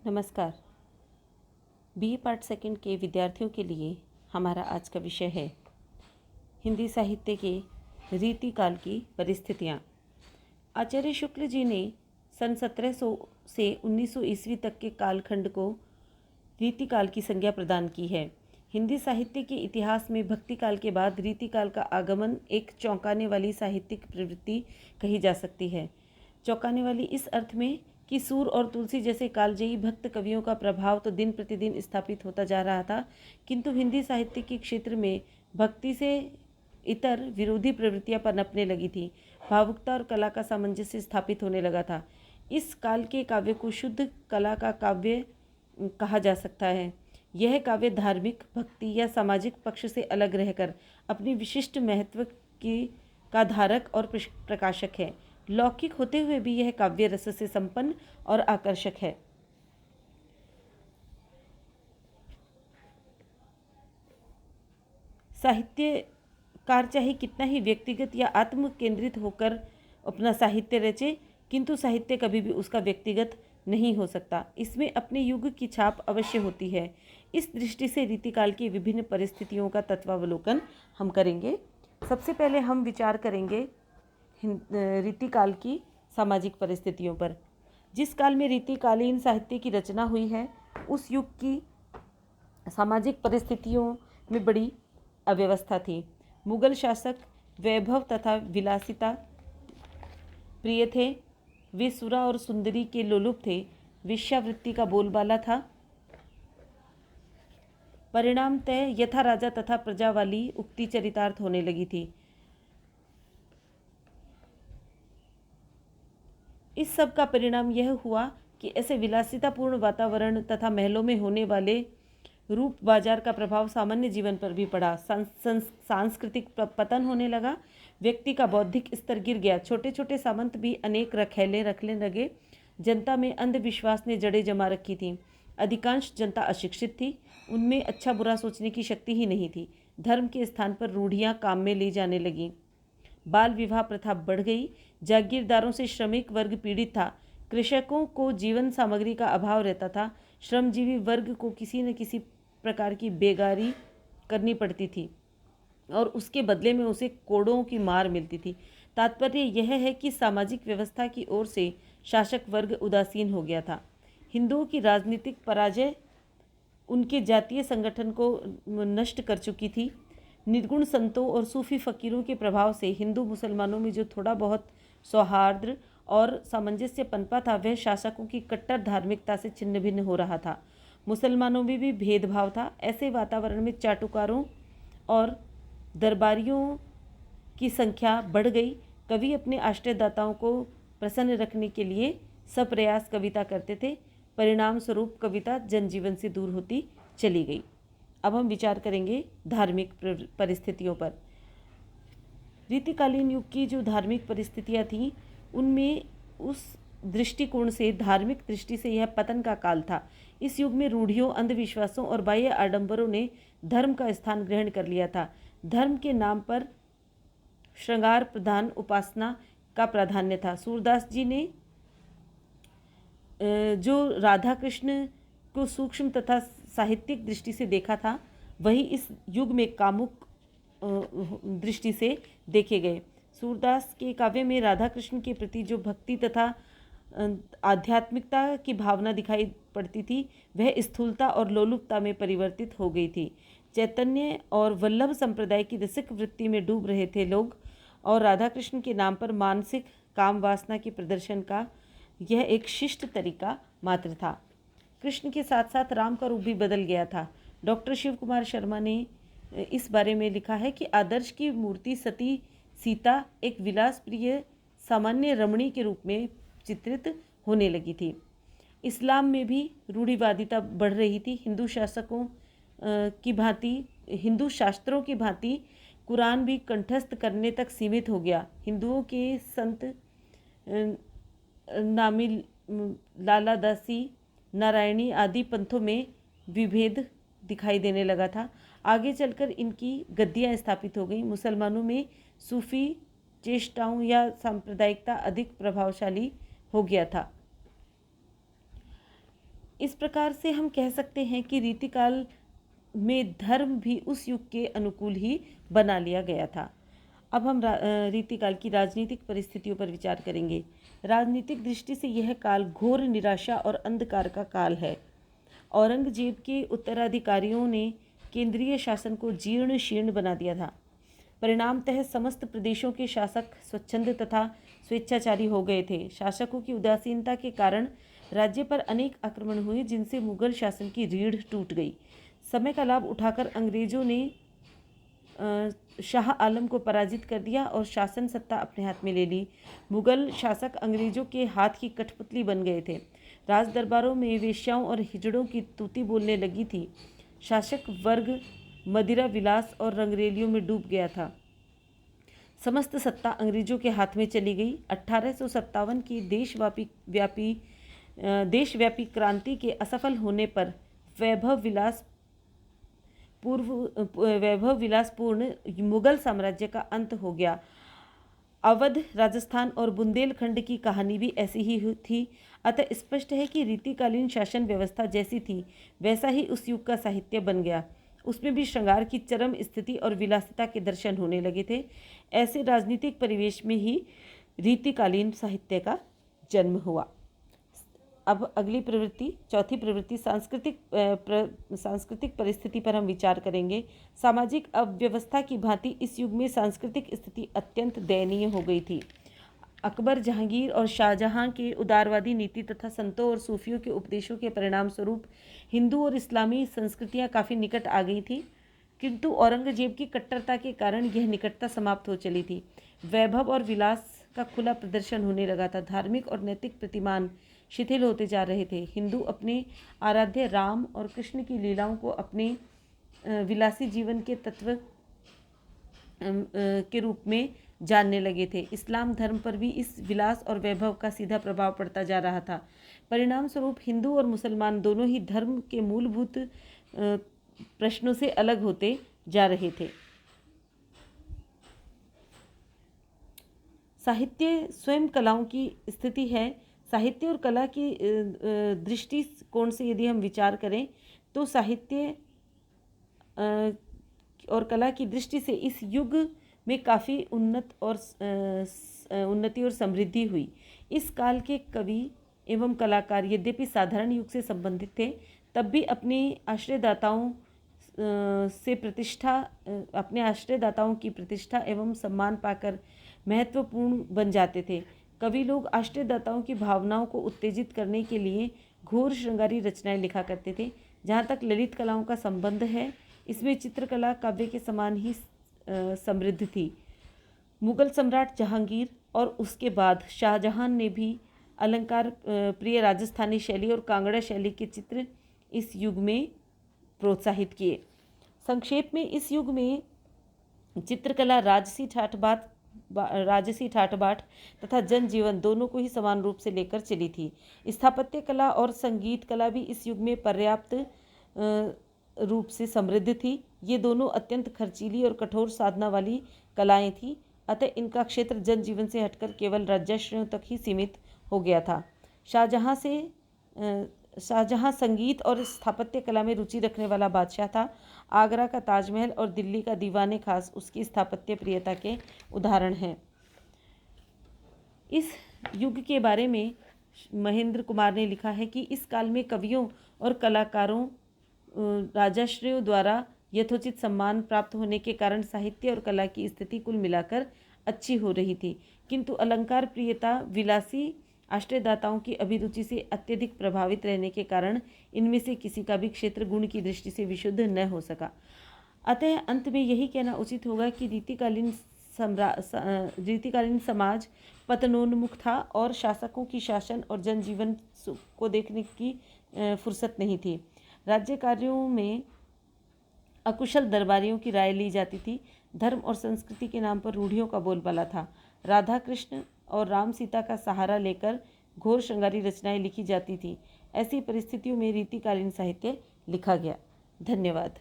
नमस्कार। BA part second के विद्यार्थियों के लिए हमारा आज का विषय है हिंदी साहित्य के रीतिकाल की परिस्थितियाँ। आचार्य शुक्ल जी ने सन 1700 से 1900 ईस्वी तक के कालखंड को रीतिकाल की संज्ञा प्रदान की है। हिंदी साहित्य के इतिहास में भक्तिकाल के बाद रीतिकाल का आगमन एक चौंकाने वाली साहित्यिक प्रवृत्ति कही जा सकती है। चौंकाने वाली इस अर्थ में कि सूर और तुलसी जैसे कालजयी भक्त कवियों का प्रभाव तो दिन प्रतिदिन स्थापित होता जा रहा था, किंतु हिंदी साहित्य के क्षेत्र में भक्ति से इतर विरोधी प्रवृत्तियां पनपने लगी थी। भावुकता और कला का सामंजस्य स्थापित होने लगा था। इस काल के काव्य को शुद्ध कला का काव्य कहा जा सकता है। यह काव्य धार्मिक, भक्ति या सामाजिक पक्ष से अलग रहकर अपनी विशिष्ट महत्व की का धारक और प्रकाशक है। लौकिक होते हुए भी यह काव्य रस से संपन्न और आकर्षक है। साहित्यकार चाहे कितना ही व्यक्तिगत या आत्म केंद्रित होकर अपना साहित्य रचे, किंतु साहित्य कभी भी उसका व्यक्तिगत नहीं हो सकता। इसमें अपने युग की छाप अवश्य होती है। इस दृष्टि से रीतिकाल की विभिन्न परिस्थितियों का तत्वावलोकन हम करेंगे। सबसे पहले हम विचार करेंगे रीतिकाल की सामाजिक परिस्थितियों पर। जिस काल में रीतिकालीन साहित्य की रचना हुई है, उस युग की सामाजिक परिस्थितियों में बड़ी अव्यवस्था थी। मुगल शासक वैभव तथा विलासिता प्रिय थे। वे सुरा और सुंदरी के लोलुप थे। वेश्यावृत्ति का बोलबाला था। परिणामतः यथा राजा तथा प्रजा वाली उक्ति चरितार्थ होने लगी थी। इस सब का परिणाम यह हुआ कि ऐसे विलासितापूर्ण वातावरण तथा महलों में होने वाले रूप बाजार का प्रभाव सामान्य जीवन पर भी पड़ा। सांस्कृतिक पतन होने लगा। व्यक्ति का बौद्धिक स्तर गिर गया। छोटे छोटे सामंत भी अनेक रखैले रखने लगे। जनता में अंधविश्वास ने जड़ें जमा रखी थीं। अधिकांश जनता अशिक्षित थी। उनमें अच्छा बुरा सोचने की शक्ति ही नहीं थी। धर्म के स्थान पर रूढ़ियाँ काम में ली जाने लगीं। बाल विवाह प्रथा बढ़ गई। जागीरदारों से श्रमिक वर्ग पीड़ित था। कृषकों को जीवन सामग्री का अभाव रहता था। श्रमजीवी वर्ग को किसी न किसी प्रकार की बेगारी करनी पड़ती थी और उसके बदले में उसे कोड़ों की मार मिलती थी। तात्पर्य यह है कि सामाजिक व्यवस्था की ओर से शासक वर्ग उदासीन हो गया था। हिंदुओं की राजनीतिक पराजय उनके जातीय संगठन को नष्ट कर चुकी थी। निर्गुण संतों और सूफी फकीरों के प्रभाव से हिंदू मुसलमानों में जो थोड़ा बहुत सौहार्द और सामंजस्य पनपा था, वह शासकों की कट्टर धार्मिकता से छिन्न भिन्न हो रहा था। मुसलमानों में भी भेदभाव था। ऐसे वातावरण में चाटुकारों और दरबारियों की संख्या बढ़ गई। कवि अपने आश्रयदाताओं को प्रसन्न रखने के लिए सप्रयास कविता करते थे। परिणाम स्वरूप कविता जनजीवन से दूर होती चली गई। अब हम विचार करेंगे धार्मिक परिस्थितियों पर। रीतिकालीन युग की जो धार्मिक परिस्थितियाँ थीं, उनमें उस दृष्टिकोण से, धार्मिक दृष्टि से यह पतन का काल था। इस युग में रूढ़ियों, अंधविश्वासों और बाह्य आडंबरों ने धर्म का स्थान ग्रहण कर लिया था। धर्म के नाम पर श्रृंगार प्रधान उपासना का प्राधान्य था। सूरदास जी ने जो राधा कृष्ण को सूक्ष्म तथा साहित्यिक दृष्टि से देखा था, वही इस युग में कामुक दृष्टि से देखे गए। सूरदास के काव्य में राधा कृष्ण के प्रति जो भक्ति तथा आध्यात्मिकता की भावना दिखाई पड़ती थी, वह स्थूलता और लोलुपता में परिवर्तित हो गई थी। चैतन्य और वल्लभ संप्रदाय की रसिक वृत्ति में डूब रहे थे लोग, और राधा कृष्ण के नाम पर मानसिक काम वासना के प्रदर्शन का यह एक शिष्ट तरीका मात्र था। कृष्ण के साथ साथ राम का रूप भी बदल गया था। डॉक्टर शिव कुमार शर्मा ने इस बारे में लिखा है कि आदर्श की मूर्ति सती सीता एक विलास प्रिय सामान्य रमणी के रूप में चित्रित होने लगी थी। इस्लाम में भी रूढ़िवादिता बढ़ रही थी। हिंदू शास्त्रों की भांति कुरान भी कंठस्थ करने तक सीमित हो गया। हिंदुओं के संत नामी, लाला दासी, नारायणी आदि पंथों में विभेद दिखाई देने लगा था। आगे चलकर इनकी गद्दियाँ स्थापित हो गई। मुसलमानों में सूफी चेष्टाओं या सांप्रदायिकता अधिक प्रभावशाली हो गया था। इस प्रकार से हम कह सकते हैं कि रीतिकाल में धर्म भी उस युग के अनुकूल ही बना लिया गया था। अब हम रीतिकाल की राजनीतिक परिस्थितियों पर विचार करेंगे। राजनीतिक दृष्टि से यह काल घोर निराशा और अंधकार का काल है। औरंगजेब के उत्तराधिकारियों ने केंद्रीय शासन को जीर्ण शीर्ण बना दिया था। परिणामतः समस्त प्रदेशों के शासक स्वच्छंद तथा स्वेच्छाचारी हो गए थे। शासकों की उदासीनता के कारण राज्य पर अनेक आक्रमण हुए, जिनसे मुगल शासन की रीढ़ टूट गई। समय का लाभ उठाकर अंग्रेजों ने शाह आलम को पराजित कर दिया और शासन सत्ता अपने हाथ में ले ली। मुगल शासक अंग्रेजों के हाथ की कठपुतली बन गए थे। राज दरबारों में वेश्याओं और हिजड़ों की तूती बोलने लगी थी। शासक वर्ग मदिरा विलास और रंगरेलियों में डूब गया था। समस्त सत्ता अंग्रेजों के हाथ में चली गई। 1857 की देशव्यापी क्रांति के असफल होने पर वैभव विलासपूर्ण मुगल साम्राज्य का अंत हो गया। अवध, राजस्थान और बुंदेलखंड की कहानी भी ऐसी ही थी। अतः स्पष्ट है कि रीतिकालीन शासन व्यवस्था जैसी थी वैसा ही उस युग का साहित्य बन गया। उसमें भी श्रृंगार की चरम स्थिति और विलासिता के दर्शन होने लगे थे। ऐसे राजनीतिक परिवेश में ही रीतिकालीन साहित्य का जन्म हुआ। अब अगली प्रवृत्ति, चौथी प्रवृत्ति, सांस्कृतिक परिस्थिति पर हम विचार करेंगे। सामाजिक अव्यवस्था की भांति इस युग में सांस्कृतिक स्थिति अत्यंत दयनीय हो गई थी। अकबर, जहांगीर और शाहजहां के उदारवादी नीति तथा संतों और सूफियों के उपदेशों के परिणाम स्वरूप हिंदू और इस्लामी संस्कृतियां काफ़ी निकट आ गई थी, किंतु औरंगजेब की कट्टरता के कारण यह निकटता समाप्त हो चली थी। वैभव और विलास का खुला प्रदर्शन होने लगा था। धार्मिक और नैतिक प्रतिमान शिथिल होते जा रहे थे। हिंदू अपने आराध्य राम और कृष्ण की लीलाओं को अपने विलासी जीवन के तत्व के रूप में जानने लगे थे। इस्लाम धर्म पर भी इस विलास और वैभव का सीधा प्रभाव पड़ता जा रहा था। परिणाम स्वरूप हिंदू और मुसलमान दोनों ही धर्म के मूलभूत प्रश्नों से अलग होते जा रहे थे। साहित्य स्वयं कलाओं की स्थिति है। साहित्य और कला की दृष्टिकोण से यदि हम विचार करें तो साहित्य और कला की दृष्टि से इस युग में काफ़ी उन्नति और समृद्धि हुई। इस काल के कवि एवं कलाकार यद्यपि साधारण युग से संबंधित थे, तब भी अपने आश्रयदाताओं की प्रतिष्ठा एवं सम्मान पाकर महत्वपूर्ण बन जाते थे। कवि लोग आश्रयदाताओं की भावनाओं को उत्तेजित करने के लिए घोर श्रृंगारी रचनाएं लिखा करते थे। जहाँ तक ललित कलाओं का संबंध है, इसमें चित्रकला काव्य के समान ही समृद्ध थी। मुगल सम्राट जहांगीर और उसके बाद शाहजहां ने भी अलंकार प्रिय राजस्थानी शैली और कांगड़ा शैली के चित्र इस युग में प्रोत्साहित किए। संक्षेप में इस युग में चित्रकला राजसी ठाठ बाट तथा जनजीवन दोनों को ही समान रूप से लेकर चली थी। स्थापत्य कला और संगीत कला भी इस युग में पर्याप्त रूप से समृद्ध थी। ये दोनों अत्यंत खर्चीली और कठोर साधना वाली कलाएं थीं। अतः इनका क्षेत्र जनजीवन से हटकर केवल राज्याश्रयों तक ही सीमित हो गया था। शाहजहां संगीत और स्थापत्य कला में रुचि रखने वाला बादशाह था। आगरा का ताजमहल और दिल्ली का दीवाने खास उसकी स्थापत्य प्रियता के उदाहरण हैं। इस युग के बारे में महेंद्र कुमार ने लिखा है कि इस काल में कवियों और कलाकारों राजाश्रयों द्वारा यथोचित सम्मान प्राप्त होने के कारण साहित्य और कला की स्थिति कुल मिलाकर अच्छी हो रही थी, किंतु अलंकार प्रियता विलासी आश्रयदाताओं की अभिरुचि से अत्यधिक प्रभावित रहने के कारण इनमें से किसी का भी क्षेत्र गुण की दृष्टि से विशुद्ध न हो सका। अतः अंत में यही कहना उचित होगा कि रीतिकालीन समाज पतनोन्मुख था और शासकों की शासन और जनजीवन को देखने की फुर्सत नहीं थी। राज्य कार्यों में अकुशल दरबारियों की राय ली जाती थी। धर्म और संस्कृति के नाम पर रूढ़ियों का बोलबाला था। राधा कृष्ण और राम सीता का सहारा लेकर घोर श्रृंगारी रचनाएं लिखी जाती थी। ऐसी परिस्थितियों में रीतिकालीन साहित्य लिखा गया। धन्यवाद।